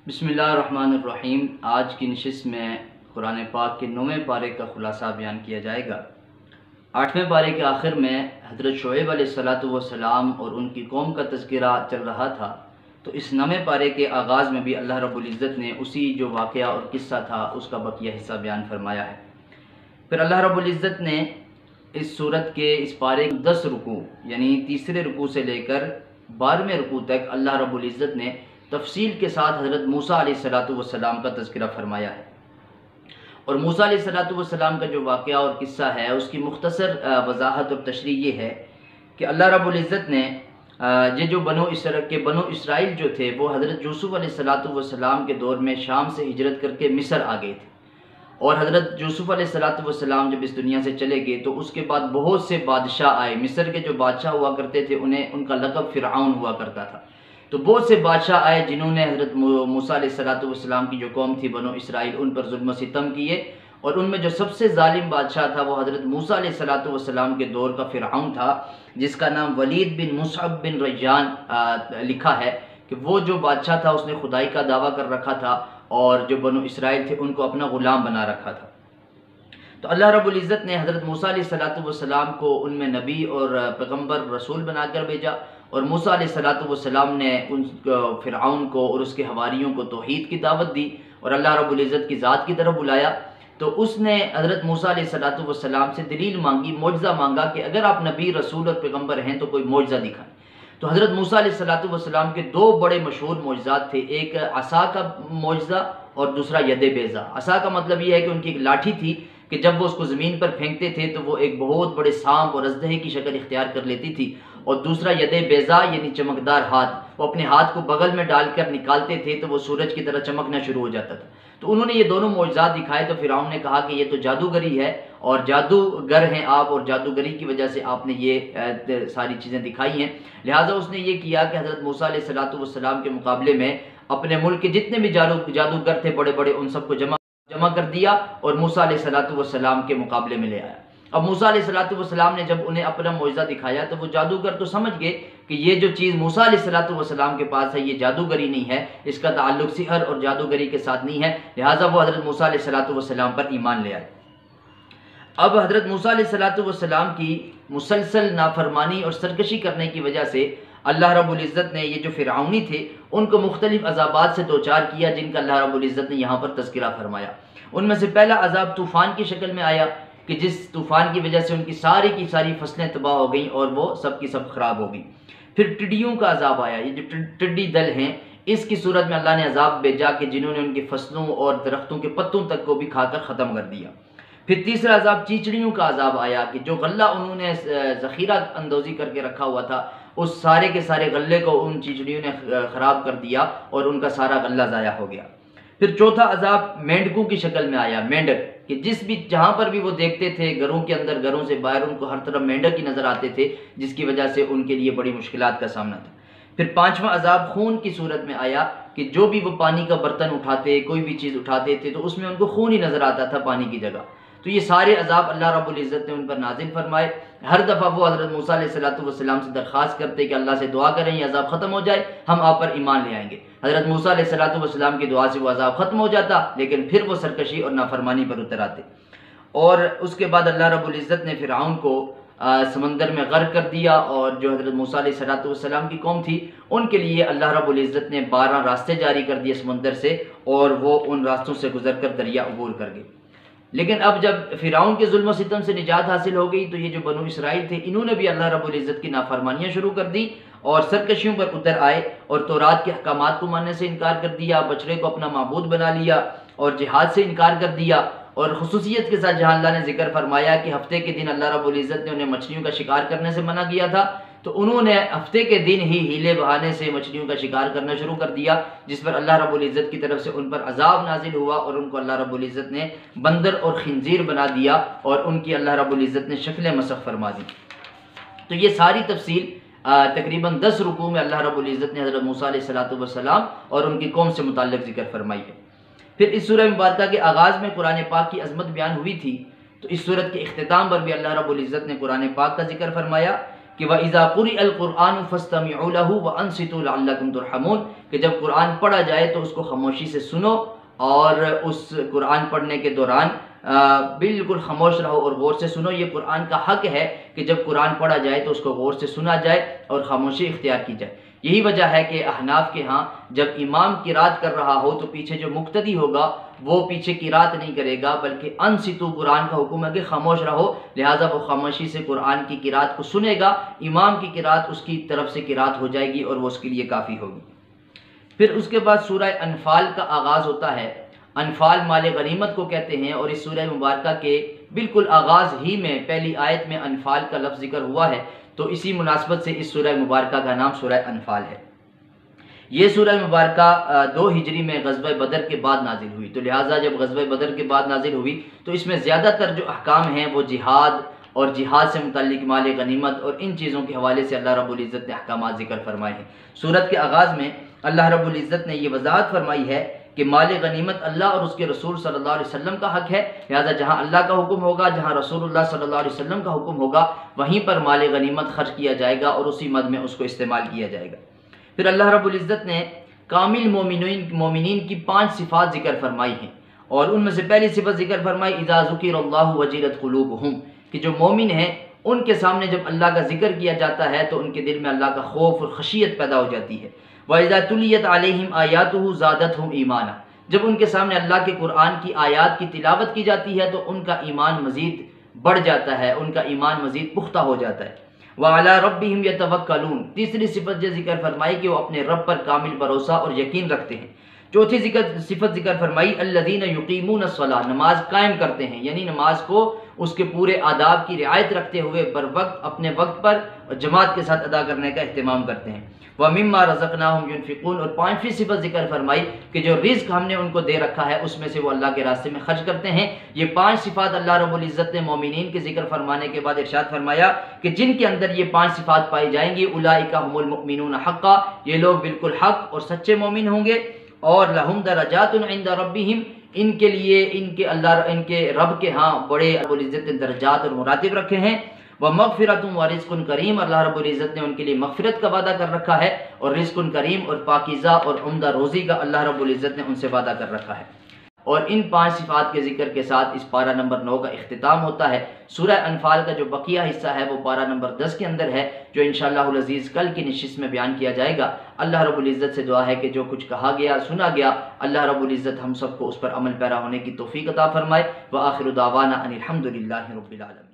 بسم اللہ الرحمن الرحیم۔ آج کی نشست میں قرآن پاک کے 9ویں پارے کا خلاصہ بیان کیا جائے گا۔ 8ویں پارے کے آخر میں حضرت شعیب علیہ السلام اور ان کی قوم کا تذکرہ چل رہا تھا، تو اس 9ویں پارے کے آغاز میں بھی اللہ رب العزت نے اسی جو واقعہ اور قصہ تھا اس کا بقیہ حصہ بیان فرمایا ہے۔ پھر اللہ رب العزت نے اس سورت کے اس پارے 10 رکوع یعنی تیسرے رکوع سے لے کر 12ویں رکوع تک اللہ رب العزت نے تفصیل کے ساتھ حضرت موسیٰ علیہ السلام کا تذکرہ فرمایا ہے۔ اور موسیٰ علیہ السلام کا جو واقعہ اور قصہ ہے اس کی مختصر وضاحت اور تشریح یہ ہے کہ اللہ رب العزت نے یہ جو بنو اسرائیل جو تھے وہ حضرت یوسف علیہ السلام کے دور میں شام سے ہجرت کر کے مصر آ گئے تھے، اور حضرت یوسف علیہ السلام جب اس دنیا سے چلے گئے تو اس کے بعد بہت سے بادشاہ آئے۔ مصر کے جو بادشاہ ہوا کرتے تھے ان کا لقب فرعون ہوا کرتا تھا، تو بہت سے بادشاہ آئے جنہوں نے حضرت موسیٰ علیہ السلام کی جو قوم تھی بنو اسرائیل ان پر ظلم و ستم کیے، اور ان میں جو سب سے ظالم بادشاہ تھا وہ حضرت موسیٰ علیہ السلام کے دور کا فرعون تھا، جس کا نام ولید بن مصعب بن ریان لکھا ہے کہ وہ جو بادشاہ تھا اس نے خدائی کا دعویٰ کر رکھا تھا اور جو بنو اسرائیل تھے ان کو اپنا غلام بنا رکھا تھا۔ تو اللہ رب العزت نے حضرت موسیٰ علیہ السلام کو ان میں نبی اور پیغمبر رسول بنا کر بھیجا، اور موسیٰ علیہ السلام نے ان فرعون کو اور اس کے حواریوں کو توحید کی دعوت دی اور اللہ رب العزت کی ذات کی طرف بلایا۔ تو اس نے حضرت موسیٰ علیہ السلام سے دلیل مانگی، معجزہ مانگا کہ اگر آپ نبی رسول اور پیغمبر ہیں تو کوئی معجزہ دکھائیں۔ تو حضرت موسیٰ علیہ السلام کے 2 بڑے مشہور معجزات تھے، ایک عصا کا معجزہ اور دوسرا ید بیضا۔ عصا کا مطلب یہ ہے کہ ان کی ایک لاٹھی تھی کہ جب وہ اس کو زمین پر پھینکتے تھے تو وہ ایک بہت بڑے سانپ اور اژدہے کی شکل اختیار کر لیتی تھی، اور دوسرا ید بیضا یعنی چمکدار ہاتھ، وہ اپنے ہاتھ کو بغل میں ڈال کر نکالتے تھے تو وہ سورج کی طرح چمکنا شروع ہو جاتا تھا۔ تو انہوں نے یہ دونوں معجزات دکھائے تو فرعون نے کہا کہ یہ تو جادوگری ہے اور جادوگر ہیں آپ، اور جادوگری کی وجہ سے آپ نے یہ ساری چیزیں دکھائی ہیں۔ لہٰذا اس نے یہ کیا کہ حضرت موسیٰ علیہ السلام کے مقابلے میں اپنے ملک کے جتنے بھی جادوگر تھے بڑے بڑے ان سب کو جمع کر دیا اور موسیٰ علیہ السلام کے مقابلے میں لے آیا۔ اب موسیٰ علیہ السلام نے جب انہیں اپنا معجزہ دکھایا تو وہ جادوگر تو سمجھ گئے کہ یہ جو چیز موسیٰ علیہ السلام کے پاس ہے یہ جادوگری نہیں ہے، اس کا تعلق سحر اور جادوگری کے ساتھ نہیں ہے، لہٰذا وہ حضرت موسیٰ علیہ السلام پر ایمان لے آئے۔ اب حضرت موسیٰ علیہ السلام کی مسلسل نافرمانی اور سرکشی کرنے کی وجہ سے اللہ رب العزت نے یہ جو فرعونی تھے ان کو مختلف عذابات سے دوچار کیا، جن کا اللہ رب العزت نے یہاں پر تذکرہ فرمایا۔ ان میں سے پہلا عذاب طوفان کی شکل میں آیا کہ جس طوفان کی وجہ سے ان کی ساری فصلیں تباہ ہو گئیں اور وہ سب کی سب خراب ہو گئیں۔ پھر ٹڈیوں کا عذاب آیا، یہ جو ٹڈی دل ہیں اس کی صورت میں اللہ نے عذاب بھیجا کہ جنہوں نے ان کی فصلوں اور درختوں کے پتوں تک کو بھی کھا کر ختم کر دیا۔ پھر تیسرا عذاب چیچڑیوں کا عذاب آیا کہ جو غلہ انہوں نے ذخیرہ اندوزی کر کے رکھا ہوا تھا اس سارے کے سارے غلے کو ان چیچڑیوں نے خراب کر دیا اور ان کا سارا غلہ ضائع ہو گیا۔ پھر چوتھا عذاب مینڈکوں کی شکل میں آیا، مینڈک کہ جہاں پر بھی وہ دیکھتے تھے گھروں کے اندر گھروں سے باہر ان کو ہر طرف مینڈک ہی نظر آتے تھے، جس کی وجہ سے ان کے لیے بڑی مشکلات کا سامنا تھا۔ پھر پانچواں عذاب خون کی صورت میں آیا کہ جو بھی وہ پانی کا برتن اٹھاتے کوئی بھی چیز اٹھاتے تھے تو اس میں ان کو خون ہی نظر آتا تھا پانی کی جگہ۔ تو یہ سارے عذاب اللہ رب العزت نے ان پر نازل فرمائے۔ ہر دفعہ وہ حضرت موسیٰ علیہ السلام سے درخواست کرتے کہ اللہ سے دعا کریں یہ عذاب ختم ہو جائے، ہم آپ پر ایمان لے آئیں گے۔ حضرت موسیٰ علیہ السلام کی دعا سے وہ عذاب ختم ہو جاتا، لیکن پھر وہ سرکشی اور نافرمانی پر اتر آتے۔ اور اس کے بعد اللہ رب العزت نے فرعون کو سمندر میں غرق کر دیا، اور جو حضرت موسیٰ علیہ السلام کی قوم تھی ان کے لیے اللہ رب العزت نے 12 راستے جاری کر دیے سمندر سے، اور وہ ان راستوں سے گزر کر دریا عبور کر گئے۔ لیکن اب جب فرعون کے ظلم و ستم سے نجات حاصل ہو گئی تو یہ جو بنو اسرائیل تھے انہوں نے بھی اللہ رب العزت کی نافرمانیاں شروع کر دی اور سرکشیوں پر اتر آئے، اور تورات کے احکامات کو ماننے سے انکار کر دیا، بچڑے کو اپنا معبود بنا لیا اور جہاد سے انکار کر دیا۔ اور خصوصیت کے ساتھ جہاں اللہ نے ذکر فرمایا کہ ہفتے کے دن اللہ رب العزت نے انہیں مچھلیوں کا شکار کرنے سے منع کیا تھا، تو انہوں نے ہفتے کے دن ہی ہیلے بہانے سے مچھلیوں کا شکار کرنا شروع کر دیا، جس پر اللہ رب العزت کی طرف سے ان پر عذاب نازل ہوا اور ان کو اللہ رب العزت نے بندر اور خنزیر بنا دیا اور ان کی اللہ رب العزت نے شکل مسخ فرما دی۔ تو یہ ساری تفصیل تقریباً 10 رکوع میں اللہ رب العزت نے حضرت موسیٰ علیہ السلام اور ان کی قوم سے متعلق ذکر فرمائی ہے۔ پھر اس سورہ مبارکہ کے آغاز میں قرآن پاک کی عظمت بیان ہوئی تھی، تو اس سورت کے اختتام پر بھی اللہ رب العزت نے قرآن پاک کا ذکر فرمایا کہ وَإِذَا قُرِئَ الْقُرْآنُ فَاسْتَمِعُوا لَهُ وَأَنصِتُوا لَعَلَّكُمْ تُرْحَمُونَ کہ جب قرآن پڑھا جائے تو اس کو خاموشی سے سنو اور اس قرآن پڑھنے کے دوران بالکل خاموش رہو اور غور سے سنو۔ یہ قرآن کا حق ہے کہ جب قرآن پڑھا جائے تو اس کو غور سے سنا جائے اور خاموشی اختیار کی جائے۔ یہی وجہ ہے کہ احناف کے ہاں جب امام قرات کر رہا ہو تو پیچھے جو مقتدی ہوگا وہ پیچھے قرات نہیں کرے گا، بلکہ انصتو قرآن کا حکم ہے کہ خاموش رہو، لہٰذا وہ خاموشی سے قرآن کی قرات کو سنے گا، امام کی قرات اس کی طرف سے قرات ہو جائے گی اور وہ اس کے لیے کافی ہوگی۔ پھر اس کے بعد سورہ انفال کا آغاز ہوتا ہے۔ انفال مال غنیمت کو کہتے ہیں، اور اس سورہ مبارکہ کے بالکل آغاز ہی میں پہلی آیت میں انفال کا لفظ ذکر ہوا ہے، تو اسی مناسبت سے اس سورہ مبارکہ کا نام سورہ انفال ہے۔ یہ سورہ مبارکہ 2 ہجری میں غزوہ بدر کے بعد نازل ہوئی، تو لہٰذا جب غزوہ بدر کے بعد نازل ہوئی تو اس میں زیادہ تر جو احکام ہیں وہ جہاد اور جہاد سے متعلق مال غنیمت اور ان چیزوں کے حوالے سے اللہ رب العزت نے احکامات ذکر فرمائے ہیں۔ سورت کے آغاز میں اللہ رب العزت نے یہ وضاحت فرمائی ہے کہ مال غنیمت اللہ اور اس کے رسول صلی اللہ علیہ وسلم کا حق ہے، لہذا جہاں اللہ کا حکم ہوگا، جہاں رسول اللہ صلی اللہ علیہ وسلم کا حکم ہوگا، وہیں پر مال غنیمت خرچ کیا جائے گا اور اسی مد میں اس کو استعمال کیا جائے گا۔ پھر اللہ رب العزت نے کامل مومنین کی 5 صفات ذکر فرمائی ہیں، اور ان میں سے پہلی صفت ذکر فرمائی اذا ذکر اللہ وجلت قلوبہم، کہ جو مومن ہیں ان کے سامنے جب اللہ کا ذکر کیا جاتا ہے تو ان کے دل میں اللہ کا خوف اور خشیت پیدا ہو جاتی ہے۔ وَإِذَا تُلِيَتْ عَلَيْهِمْ آيَاتُهُ زَادَتْهُمْ إِيمَانًا، جب ان کے سامنے اللہ کے قرآن کی آیات کی تلاوت کی جاتی ہے تو ان کا ایمان مزید بڑھ جاتا ہے، ان کا ایمان مزید پختہ ہو جاتا ہے۔ وَعَلَىٰ رَبِّهِمْ يَتَوَكَّلُونَ، تیسری صفت یہ ذکر فرمائی کہ وہ اپنے رب پر کامل بھروسہ اور یقین رکھتے ہیں۔ چوتھی صفت ذکر فرمائی الَّذِينَ يُقِيمُونَ الصَّلَاةَ، نماز قائم کرتے ہیں، یعنی نماز کو اس کے پورے آداب کی رعایت رکھتے ہوئے بر وقت اپنے وقت پر جماعت کے ساتھ ادا کرنے کا اہتمام کرتے ہیں۔ وَمِمَّا رَزَقْنَاهُمْ يُنْفِقُونَ، اور 5ویں صفت ذکر فرمائی کہ جو رزق ہم نے ان کو دے رکھا ہے اس میں سے وہ اللہ کے راستے میں خرچ کرتے ہیں۔ یہ 5 صفات اللہ رب العزت نے مومنین کے ذکر فرمانے کے بعد ارشاد فرمایا کہ جن کے اندر یہ 5 صفات پائی جائیں گی اولئک هم المؤمنون حقا، یہ لوگ بالکل حق اور سچے مومن ہوں گے۔ اور لہم درجات عند ربہم، ان کے لیے ان کے رب کے ہاں بڑے رب العزت نے درجات اور مراتب رکھے ہیں۔ وَمَغْفِرَةٌ وَرِزْقٌ کریم، اللہ رب العزت نے ان کے لیے مغفرت کا وعدہ کر رکھا ہے، اور رزق کریم اور پاکیزہ اور عمدہ روزی کا اللہ رب العزت نے ان سے وعدہ کر رکھا ہے۔ اور ان 5 صفات کے ذکر کے ساتھ اس پارہ نمبر 9 کا اختتام ہوتا ہے۔ سورہ انفال کا جو بقیہ حصہ ہے وہ پارہ نمبر 10 کے اندر ہے، جو انشاءاللہ العزیز کل کی نشست میں بیان کیا جائے گا۔ اللہ رب العزت سے دعا ہے کہ جو کچھ کہا گیا سنا گیا اللہ رب العزت ہم سب کو اس پر عمل پیرا ہونے کی توفیق عطا فرمائے۔ وآخر دعوانا ان الحمد للہ رب العالمین۔